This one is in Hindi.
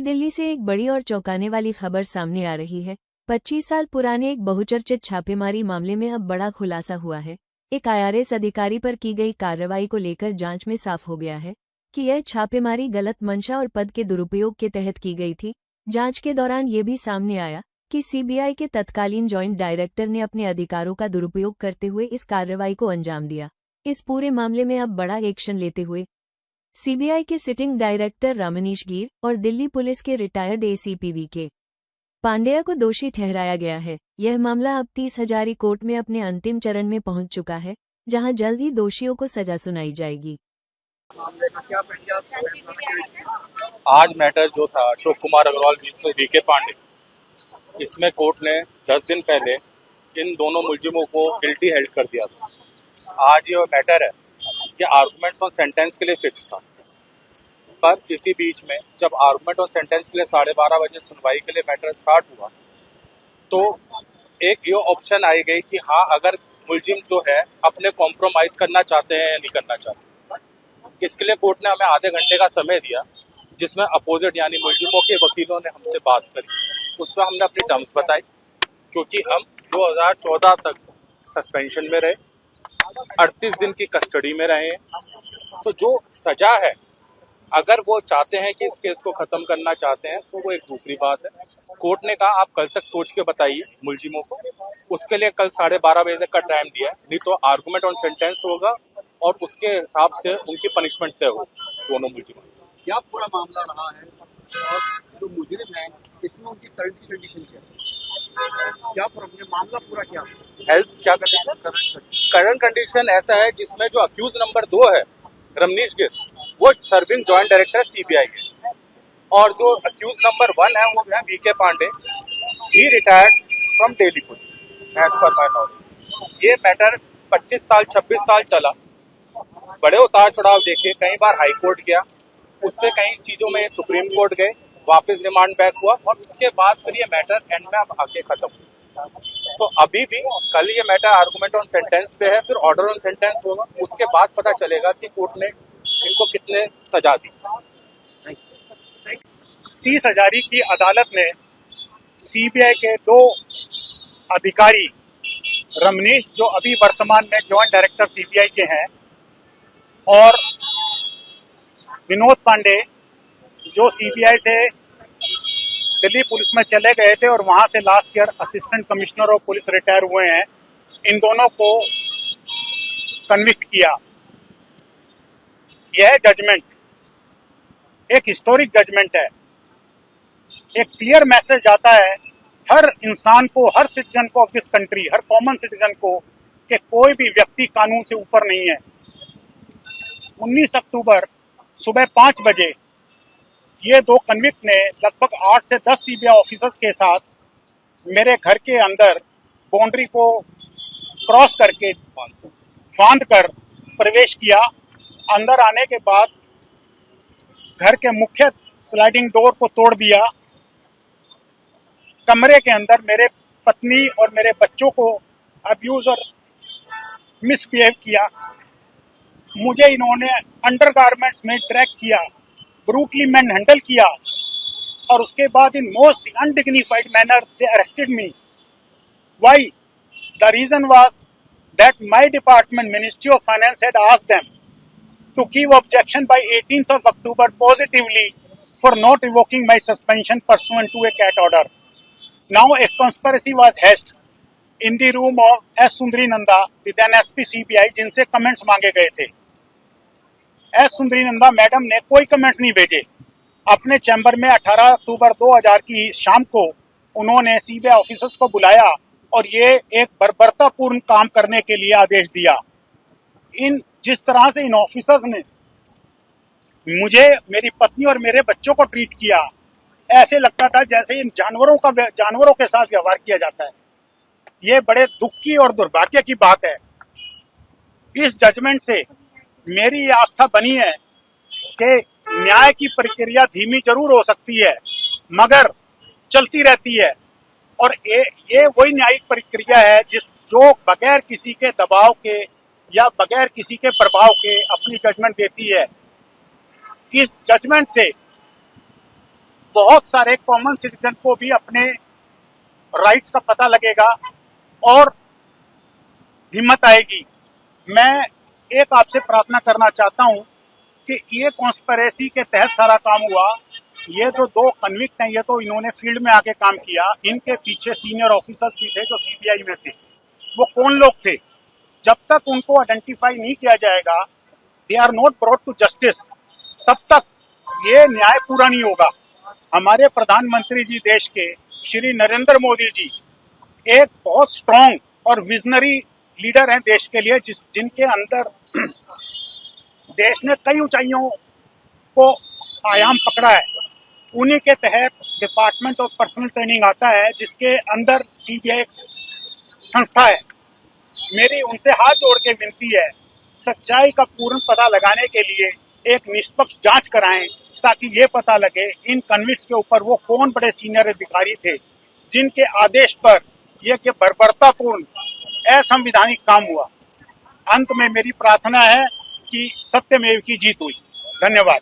दिल्ली से एक बड़ी और चौंकाने वाली खबर सामने आ रही है। 25 साल पुराने एक बहुचर्चित छापेमारी मामले में अब बड़ा खुलासा हुआ है। एक IRS अधिकारी पर की गई कार्रवाई को लेकर जांच में साफ हो गया है कि यह छापेमारी गलत मंशा और पद के दुरुपयोग के तहत की गई थी। जांच के दौरान ये भी सामने आया कि CBI के तत्कालीन जॉइंट डायरेक्टर ने अपने अधिकारों का दुरुपयोग करते हुए इस कार्रवाई को अंजाम दिया। इस पूरे मामले में अब बड़ा एक्शन लेते हुए CBI के सिटिंग डायरेक्टर रमनीश गिर और दिल्ली पुलिस के रिटायर्ड ACP VK पांडेय को दोषी ठहराया गया है। यह मामला अब 30 हजारी कोर्ट में अपने अंतिम चरण में पहुंच चुका है, जहां जल्द ही दोषियों को सजा सुनाई जाएगी। आज मैटर जो था अशोक कुमार अग्रवाल से VK पांडे, इसमें कोर्ट ने 10 दिन पहले इन दोनों मुलजिमों को गिल्टी हेल्ड कर दिया था। आज ये मैटर है, ये आर्गुमेंट्स ऑन सेंटेंस के लिए फिक्स था, पर इसी बीच में जब आर्गुमेंट ऑन सेंटेंस के लिए 12:30 बजे सुनवाई के लिए मैटर स्टार्ट हुआ, तो एक ये ऑप्शन आई गई कि हाँ, अगर मुलजिम जो है अपने कॉम्प्रोमाइज करना चाहते हैं या नहीं करना चाहते। इसके लिए कोर्ट ने हमें आधे घंटे का समय दिया, जिसमें अपोजिट यानी मुलजिमों के वकीलों ने हमसे बात करी। उसमें हमने अपनी टर्म्स बताई, क्योंकि हम 2014 तक सस्पेंशन में रहे, 38 दिन की कस्टडी में रहे हैं। तो जो सजा है, अगर वो चाहते हैं कि इस केस को ख़त्म करना चाहते हैं, तो वो एक दूसरी बात है। कोर्ट ने कहा आप कल तक सोच के बताइए मुलजिमों को, उसके लिए कल 12:30 बजे तक का टाइम दिया है, नहीं तो आर्गुमेंट ऑन सेंटेंस होगा और उसके हिसाब से उनकी पनिशमेंट तय होगी दोनों मुलजिमों। क्या पूरा मामला रहा है और जो मुजरिम है इसमें उनकी करंट कंडीशन क्या है, क्या मामला पूरा क्या हेल्थ क्या करंट कंडीशन ऐसा है, जिसमें जो अक्यूज नंबर 2 है रमनीश गिर, वो सर्विंग जॉइंट डायरेक्टर CBI के, और जो अक्यूज नंबर 1 है वो है VK Pandey, he retired from Delhi police as per my knowledge. ये मैटर 25 साल 26 साल चला, बड़े उतार चढ़ाव देखे, कई बार हाई कोर्ट गया, उससे कई चीजों में सुप्रीम कोर्ट गए, वापस रिमांड बैक हुआ, और उसके बाद फिर ये मैटर एंड में अब आके खत्म हुआ। तो अभी भी कल ये मैटर आर्गुमेंट ऑन सेंटेंस पे है, फिर ऑर्डर ऑन सेंटेंस होगा, उसके बाद पता चलेगा कि कोर्ट ने इनको कितने सजा दी। 30 हजारी की अदालत ने CBI के 2 अधिकारी, रमनीश जो अभी वर्तमान में जॉइंट डायरेक्टर CBI के हैं, और विनोद पांडे जो CBI से दिल्ली पुलिस में चले गए थे और वहां से last year assistant commissioner of police retire हुए हैं, इन दोनों को कन्विक्ट किया। यह जजमेंट एक हिस्टोरिक जजमेंट है। एक क्लियर मैसेज आता है हर इंसान को, हर सिटीजन को of this country, her common citizen को, कि कोई भी व्यक्ति कानून से ऊपर नहीं है। 19 अक्टूबर सुबह 5 बजे ये 2 कन्विक्ट ने लगभग 8 से 10 CBI ऑफिसर्स के साथ मेरे घर के अंदर बाउंड्री को क्रॉस करके फांद कर प्रवेश किया। अंदर आने के बाद घर के मुख्य स्लाइडिंग डोर को तोड़ दिया। कमरे के अंदर मेरे पत्नी और मेरे बच्चों को अब्यूज और मिसबिहेव किया। मुझे इन्होंने अंडरगारमेंट्स में ड्रैग किया, ब्रूटली मैन हैंडल किया, और उसके बाद in most undignified manner they arrested me. Why? The reason was that my department, ministry of finance, had asked them to give objection by 18th of October positively for not revoking my suspension pursuant to a CAT order. Now a conspiracy was hatched in the room of S. Sundari Nanda, the then SP CBI, जिनसे कमेंट्स मांगे गए थे। S. सुंदरी नंदा मैडम ने कोई कमेंट्स नहीं भेजे। अपने चैम्बर में 18 अक्टूबर 2000 की शाम को उन्होंने CBI ऑफिसर्स को बुलाया और ये एक बर्बरतापूर्ण काम करने के लिए आदेश दिया। जिस तरह से इन ऑफिसर्स ने मुझे, मेरी पत्नी और मेरे बच्चों को ट्रीट किया, ऐसे लगता था जैसे इन जानवरों के साथ व्यवहार किया जाता है। ये बड़े दुख की और दुर्भाग्य की बात है। इस जजमेंट से मेरी ये आस्था बनी है कि न्याय की प्रक्रिया धीमी जरूर हो सकती है, मगर चलती रहती है, और ये वही न्यायिक प्रक्रिया है जो बगैर किसी के दबाव के या बगैर किसी के प्रभाव के अपनी जजमेंट देती है। इस जजमेंट से बहुत सारे कॉमन सिटीजन को भी अपने राइट्स का पता लगेगा और हिम्मत आएगी। मैं एक आपसे प्रार्थना करना चाहता हूं कि ये कॉन्स्पिरेसी के तहत सारा काम हुआ। ये जो दो कन्विक्ट हैं, ये तो इन्होंने फील्ड में आके काम किया, इनके पीछे सीनियर ऑफिसर्स भी थे जो सीबीआई में थे। वो कौन लोग थे? जब तक उनको आइडेंटिफाई नहीं किया जाएगा, they are not brought to justice, तब तक ये न्याय पूरा नहीं होगा। हमारे प्रधानमंत्री जी देश के श्री नरेंद्र मोदी जी एक बहुत स्ट्रॉन्ग और विजनरी लीडर हैं देश के लिए, जिनके अंदर देश ने कई ऊंचाइयों को आयाम पकड़ा है। उन्हीं के तहत डिपार्टमेंट ऑफ पर्सनल ट्रेनिंग आता है, जिसके अंदर सीबीआई संस्था है। मेरी उनसे हाथ जोड़ के विनती है, सच्चाई का पूर्ण पता लगाने के लिए एक निष्पक्ष जांच कराएं, ताकि ये पता लगे इन कन्विक्ट्स के ऊपर वो कौन बड़े सीनियर अधिकारी थे जिनके आदेश पर यह कि बर्बरतापूर्ण असंवैधानिक काम हुआ। अंत में मेरी प्रार्थना है कि सत्यमेव की जीत हुई। धन्यवाद।